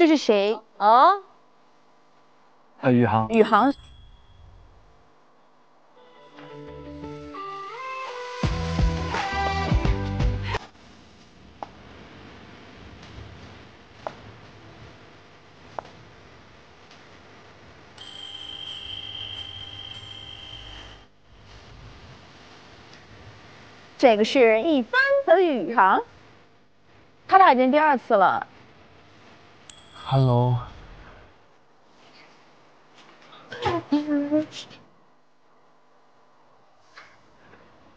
这是谁？哦，宇航。宇航。这个是一帆和宇航，他俩已经第2次了。Hello。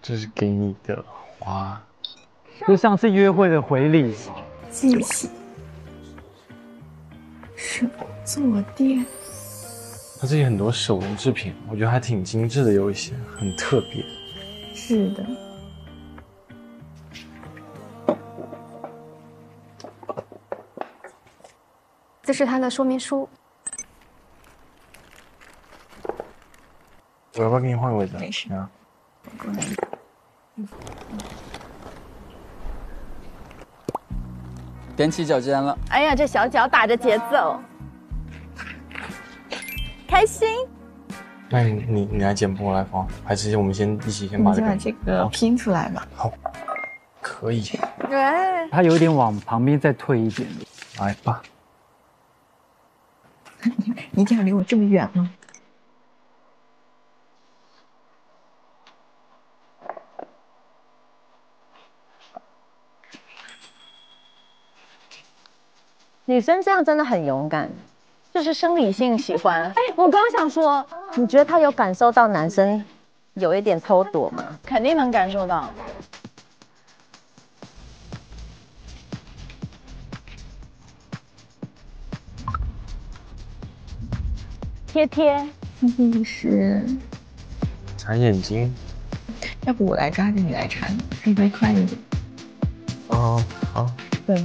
这是给你的花，就上次约会的回礼。谢谢。手作店。它这里很多手工制品，我觉得还挺精致的，有一些很特别。是的。这是它的说明书。我要不要给你换个位置？没事啊。踮起脚尖了。哎呀，这小脚打着节奏，开心。那你来剪不，我来缝，还是我们先一起先把这个拼出来吧。好，可以。对，它有点往旁边再退一点。来吧。你这样离我这么远吗？女生这样真的很勇敢，就是生理性喜欢。哎，我刚想说，你觉得他有感受到男生有一点偷躲吗？肯定能感受到。贴贴，是缠眼睛。要不我来抓着你来缠，会不会快一点？哦，好。对。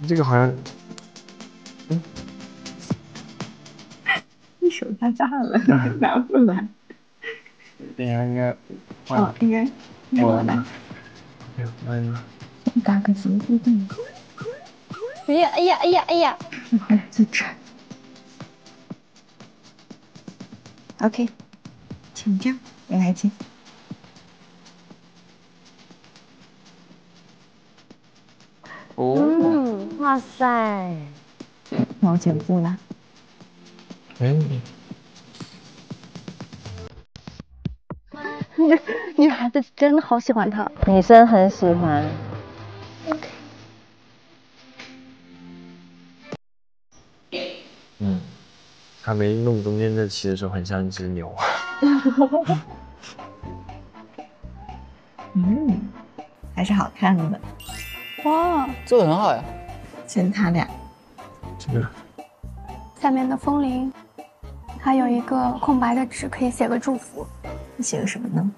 这个好像，你手太大了，拿不来。等一下应该，哦，应该我来。哎呦，慢。打个结构洞。哎呀哎呀哎呀哎呀！我来自缠。OK， 请这样，我来接。哦，哇塞！那我剪布啦。哎，女孩子真的好喜欢他，女生很喜欢。他没弄中间这旗的时候，很像一只牛。还是好看的。哇，做的很好呀。先他俩。这个。下面的风铃，还有一个空白的纸，可以写个祝福。你写个什么呢？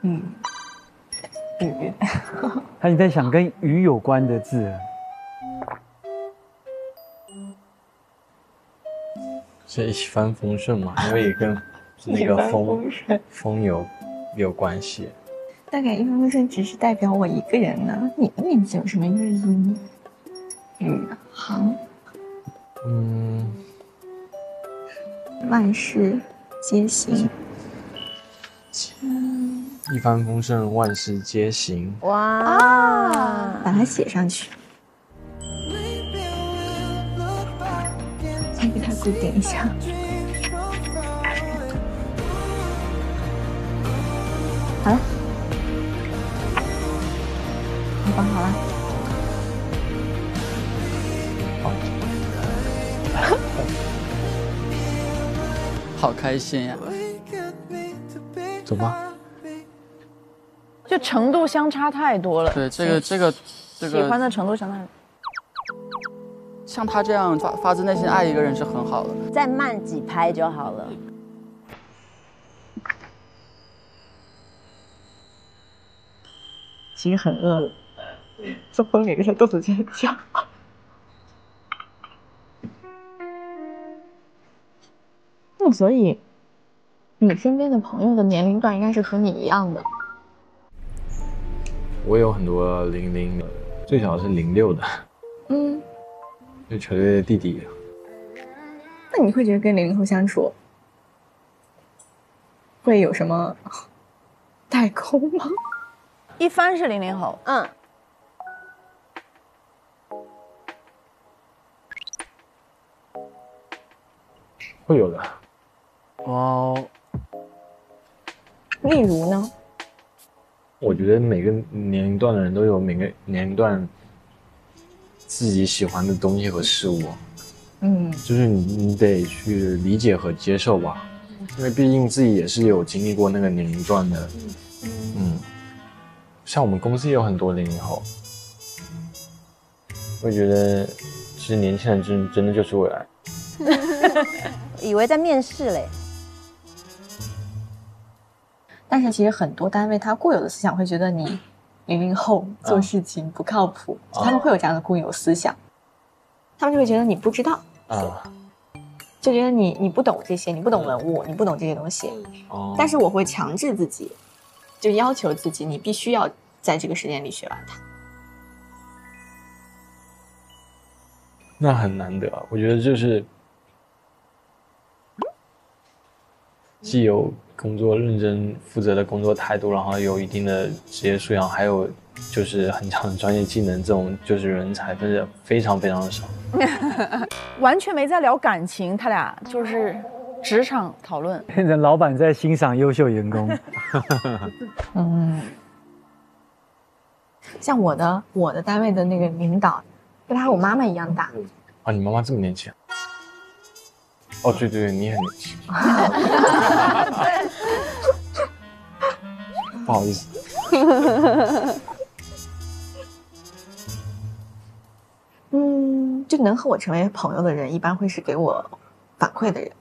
鱼。他在想跟鱼有关的字。是一帆风顺嘛，因为也跟那个风有关系。大概一帆风顺只是代表我一个人呢，你的名字有什么寓意呢？宇航。万事皆行。一帆风顺，万事皆行。哇！把它写上去。再给它固定一下。好了，你绑好了。好开心呀！走吧。就程度相差太多了。对，这个喜欢的程度相差。像他这样发自内心爱一个人是很好的。再慢几拍就好了。其实很饿了，做风铃的时候肚子在叫。那所以你身边的朋友的年龄段应该是和你一样的。我有很多00，最小是06的，就球队的弟弟。那你会觉得跟00后相处会有什么代沟吗？一帆是00后，会有的。哦，例如呢？我觉得每个年龄段的人都有每个年龄段自己喜欢的东西和事物，就是你得去理解和接受吧，因为毕竟自己也是有经历过那个年龄段的，像我们公司也有很多00后，我觉得其实年轻人真的就是未来。以为在面试嘞。但是其实很多单位它固有的思想会觉得你00后做事情不靠谱，他们会有这样的固有思想，他们就会觉得你不知道，就觉得你不懂这些，你不懂文物，你不懂这些东西。但是我会强制自己，就要求自己，你必须要在这个时间里学完它。那很难得，我觉得就是既有工作认真负责的工作态度，然后有一定的职业素养，还有就是很强的专业技能，这种就是人才真的非常非常的少。完全没在聊感情，他俩就是职场讨论，变成老板在欣赏优秀员工。像我的单位的那个领导，跟他和我妈妈一样大。你妈妈这么年轻？哦，对对对，你很年轻。不好意思。就能和我成为朋友的人，一般会是给我反馈的人。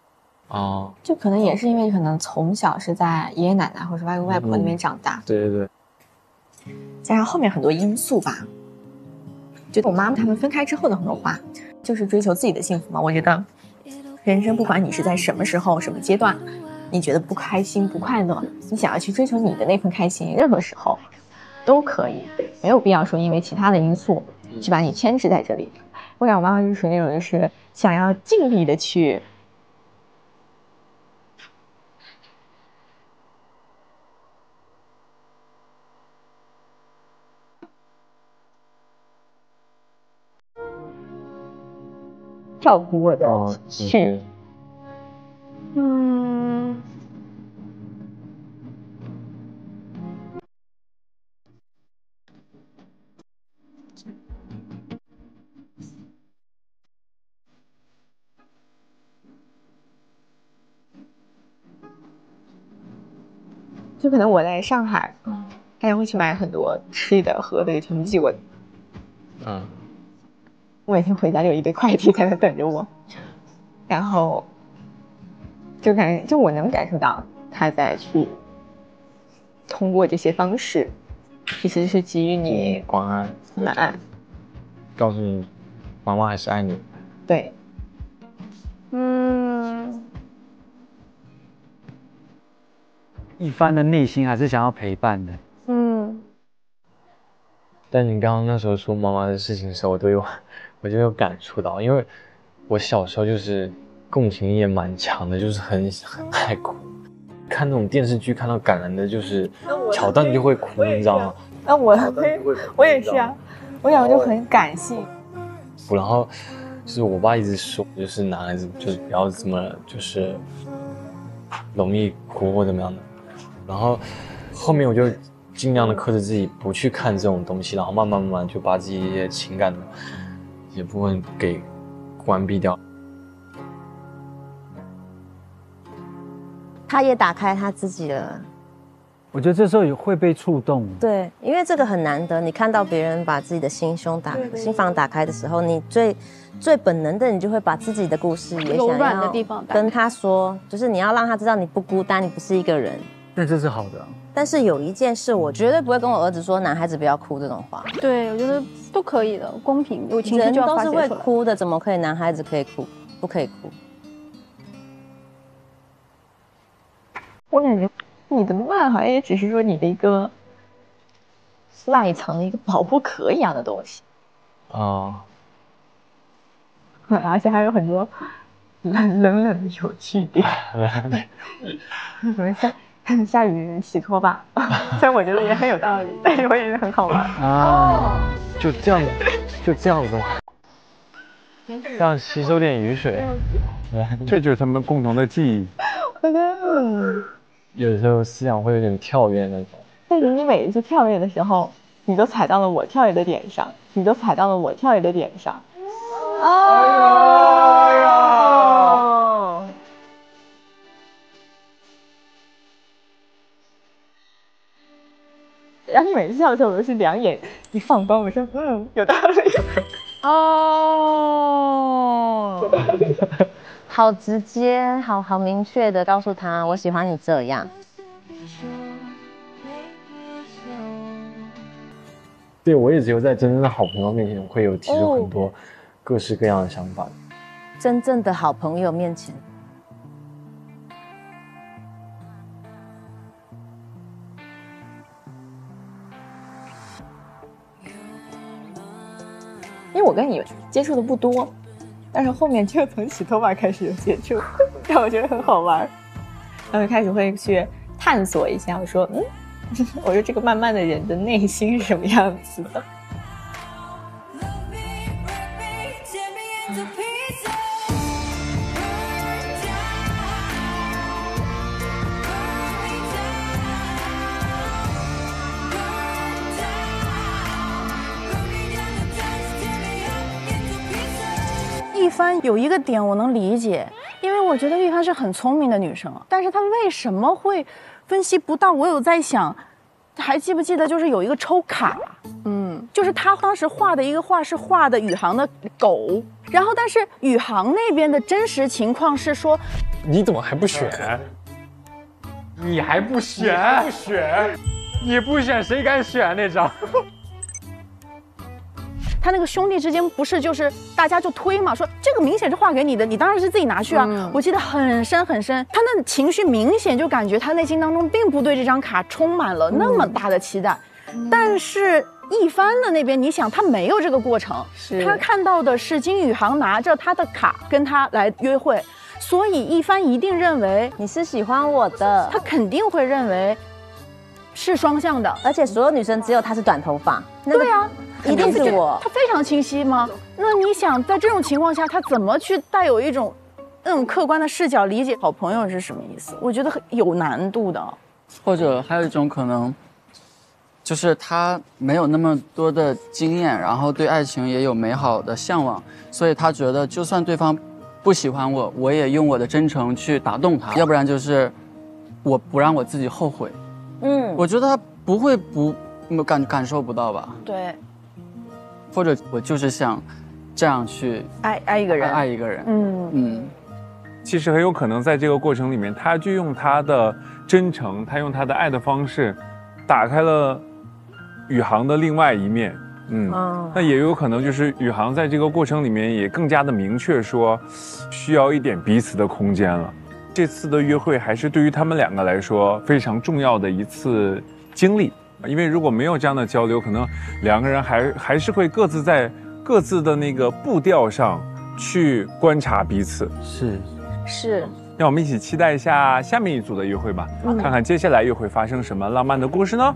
就可能也是因为可能从小是在爷爷奶奶或者外公外婆那边长大，对对对，加上后面很多因素吧。就我妈妈他们分开之后的很多话，就是追求自己的幸福嘛。我觉得人生不管你是在什么时候、什么阶段，你觉得不开心、不快乐，你想要去追求你的那份开心，任何时候都可以，没有必要说因为其他的因素去把你牵制在这里。我感觉我妈妈就是属于那种，就是想要尽力的去照顾我的情绪。就可能我在上海，大家会去买很多吃的喝的，也挺寄过的。我每天回家就有一堆快递在那等着我，然后就感觉，就我能感受到他在去通过这些方式，其实是给予你关爱、爱，告诉你妈妈还是爱你。对。一帆的内心还是想要陪伴的。但你刚刚那时候说妈妈的事情的时候，我就有感触到，因为我小时候就是共情力也蛮强的，就是很爱哭，看那种电视剧看到感人的就是桥段就会哭，你知道吗？那我也是啊，我小时候就很感性。然后就是我爸一直说，就是男孩子就是不要这么就是容易哭或怎么样的。然后后面我就尽量的克制自己不去看这种东西，然后慢慢就把自己一些情感的一些部分给关闭掉。他也打开他自己了。我觉得这时候也会被触动。对，因为这个很难得，你看到别人把自己的心房打开的时候，你最本能的，你就会把自己的故事也想要跟他说，就是你要让他知道你不孤单，你不是一个人。但这是好的。但是有一件事，我绝对不会跟我儿子说男孩子不要哭这种话。对，我觉得都可以的，公平，有情绪就要发泄出来。人都是会哭的，怎么可以男孩子可以哭，不可以哭？我感觉你的慢好像也只是说你的一个外层的一个保护壳一样的东西啊，而且还有很多冷的有趣点，什么下雨洗拖把，虽然我觉得也很有道理，但是我也觉得很好玩啊，就这样子，让吸收点雨水，这就是他们共同的记忆。有的时候思想会有点跳跃那种。但是你每一次跳跃的时候，你都踩到了我跳跃的点上，你都踩到了我跳跃的点上。哎呀！然后你每次笑的时候，我都是两眼一放光，我说有道理。哦，好直接，好明确的告诉他，我喜欢你这样。对，我也只有在真正的好朋友面前会有提出很多各式各样的想法。真正的好朋友面前，因为我跟你接触的不多，但是后面就从洗头发开始有接触，让我觉得很好玩。然后开始会去探索一下，我说我说这个慢慢的人的内心是什么样子的。一帆有一个点我能理解，因为我觉得一帆是很聪明的女生，但是她为什么会分析不到？我有在想，还记不记得就是有一个抽卡，就是她当时画的一个画是画的宇航的狗，然后但是宇航那边的真实情况是说，你怎么还不选？你还不选？你不选谁敢选那张？他那个兄弟之间不是就是大家就推嘛，说这个明显是画给你的，你当然是自己拿去啊。我记得很深很深，他那情绪明显就感觉他内心当中并不对这张卡充满了那么大的期待，但是一帆的那边，你想他没有这个过程，他看到的是金宇航拿着他的卡跟他来约会，所以一帆一定认为你是喜欢我的，他肯定会认为是双向的，而且所有女生只有他是短头发，对啊。一定是我，他非常清晰吗？那你想，在这种情况下，他怎么去带有一种那种客观的视角理解好朋友是什么意思？我觉得有难度的。或者还有一种可能，就是他没有那么多的经验，然后对爱情也有美好的向往，所以他觉得就算对方不喜欢我，我也用我的真诚去打动他，要不然就是我不让我自己后悔。我觉得他不会感受不到吧？对。或者我就是想这样去爱一个人，爱一个人。其实很有可能在这个过程里面，他就用他的真诚，他用他的爱的方式，打开了宇航的另外一面。那也有可能就是宇航在这个过程里面也更加的明确说，需要一点彼此的空间了。这次的约会还是对于他们两个来说非常重要的一次经历。因为如果没有这样的交流，可能两个人还是会各自在各自的那个步调上去观察彼此。是，让我们一起期待一下下面一组的约会吧，看看接下来又会发生什么浪漫的故事呢？